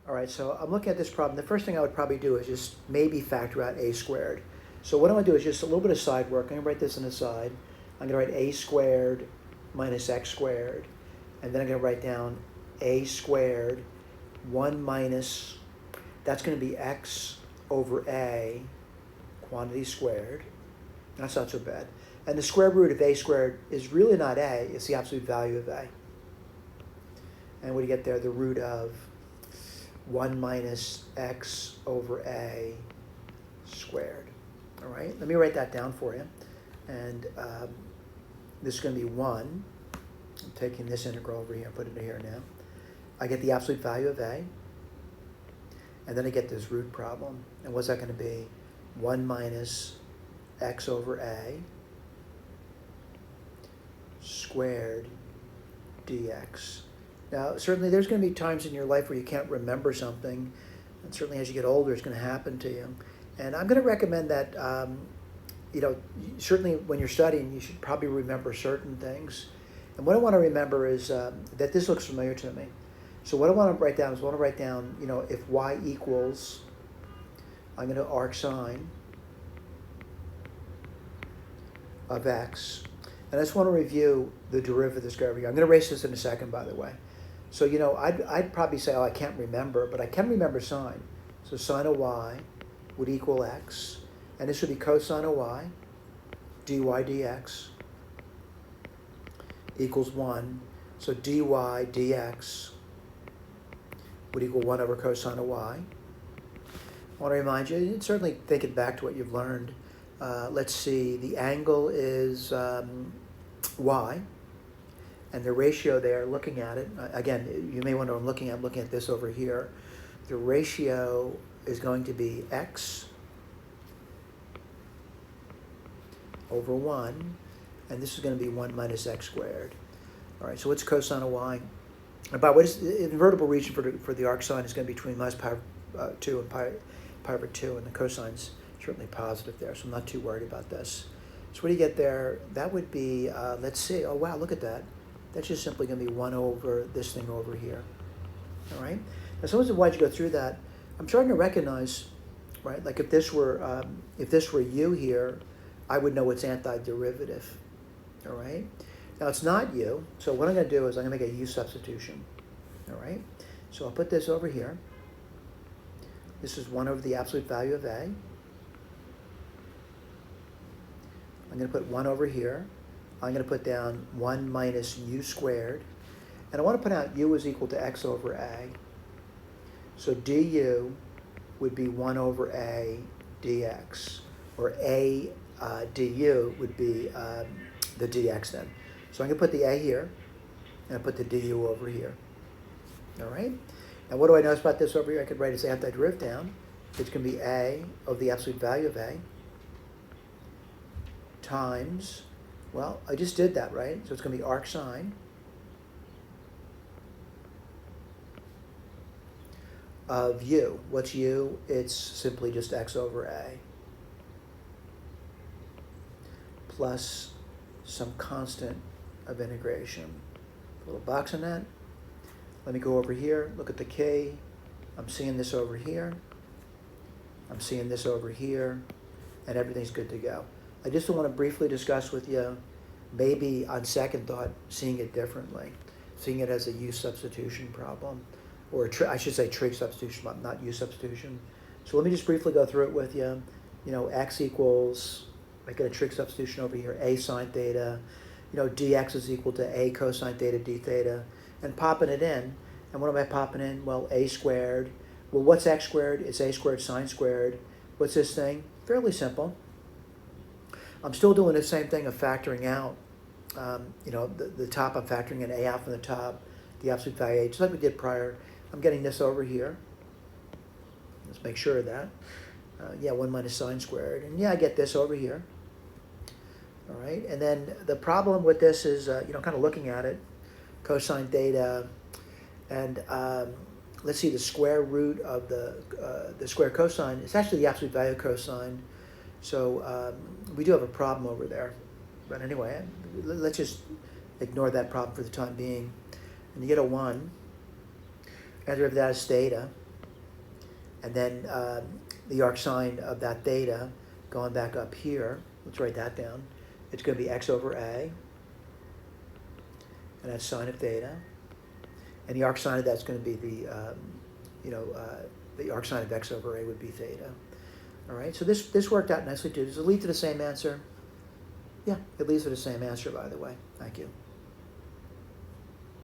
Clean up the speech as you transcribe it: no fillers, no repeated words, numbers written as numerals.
All right, so I'm looking at this problem. The first thing I would probably do is just maybe factor out a squared. So what I'm gonna do is just a little bit of side work. I'm gonna write this on the side. I'm gonna write a squared minus x squared. And then I'm gonna write down a squared, 1 minus, that's gonna be x over a, quantity squared. That's not so bad. And the square root of a squared is really not a, it's the absolute value of a. And what do you get there? The root of 1 minus x over a squared. All right, let me write that down for you. And this is going to be 1. I'm taking this integral over here and put it in here now. I get the absolute value of a. And then I get this root problem. And what's that going to be? 1 minus x over a squared dx. Now, certainly there's going to be times in your life where you can't remember something, and certainly as you get older, it's going to happen to you. And I'm going to recommend that, certainly when you're studying, you should probably remember certain things. And what I want to remember is that this looks familiar to me. So what I want to write down is if y equals, I'm going to arc sine of x. And I just want to review the derivative of this guy over here. I'm going to erase this in a second, by the way. So, I'd probably say, I can't remember, but I can remember sine. So sine of y would equal x, and this would be cosine of y, dy dx, equals 1. So dy dx would equal 1 over cosine of y. I want to remind you, and certainly thinking back to what you've learned, let's see, the angle is y. And the ratio there, looking at it, again, you may wonder, I'm looking at this over here. The ratio is going to be x over 1, and this is going to be 1 minus x squared. All right, so what's cosine of y? About what is the invertible region for the arc sine is going to be between minus pi 2 and pi over 2, and the cosine's certainly positive there, so I'm not too worried about this. So what do you get there? That would be, let's see, oh wow, look at that. That's just simply going to be 1 over this thing over here. All right? Now, so why'd you go through that? I'm starting to recognize, right? Like if this were u here, I would know its antiderivative. All right? Now it's not u, so what I'm going to do is I'm going to make a u substitution. All right? So I'll put this over here. This is 1 over the absolute value of a. I'm going to put 1 over here. I'm going to put down 1 minus u squared. And I want to put out u is equal to x over a. So du would be 1 over a dx. Or a du would be the dx then. So I'm going to put the a here, and I put the du over here. All right? Now what do I notice about this over here? I could write its antiderivative down. It's going to be a of the absolute value of a times, well, I just did that, right? So it's going to be arc sine of u. What's u? It's simply just x over a plus some constant of integration. Put a little box in that. Let me go over here. Look at the k. I'm seeing this over here. I'm seeing this over here. And everything's good to go. I just want to briefly discuss with you, maybe on second thought, seeing it differently, seeing it as a u substitution problem, or I should say trig substitution, not u substitution. So let me just briefly go through it with you. X equals, I get a trig substitution over here, a sine theta. Dx is equal to a cosine theta d theta, and popping it in. And what am I popping in? Well, a squared. Well, what's x squared? It's a squared sine squared. What's this thing? Fairly simple. I'm still doing the same thing of factoring out, the top, I'm factoring in a out from the top, the absolute value a, just like we did prior. I'm getting this over here. Let's make sure of that. 1 minus sine squared. And I get this over here. All right, and then the problem with this is, kind of looking at it, cosine theta, and let's see, the square root of the square cosine, it's actually the absolute value of cosine. So we do have a problem over there. But anyway, let's just ignore that problem for the time being. And you get a 1. Antiderivative of that is theta. And then the arc sine of that theta, going back up here, let's write that down. It's going to be x over a, and that's sine of theta. And the arc sine of that's going to be the arc sine of x over a would be theta. All right, so this worked out nicely too. Does it lead to the same answer? Yeah, it leads to the same answer, by the way. Thank you.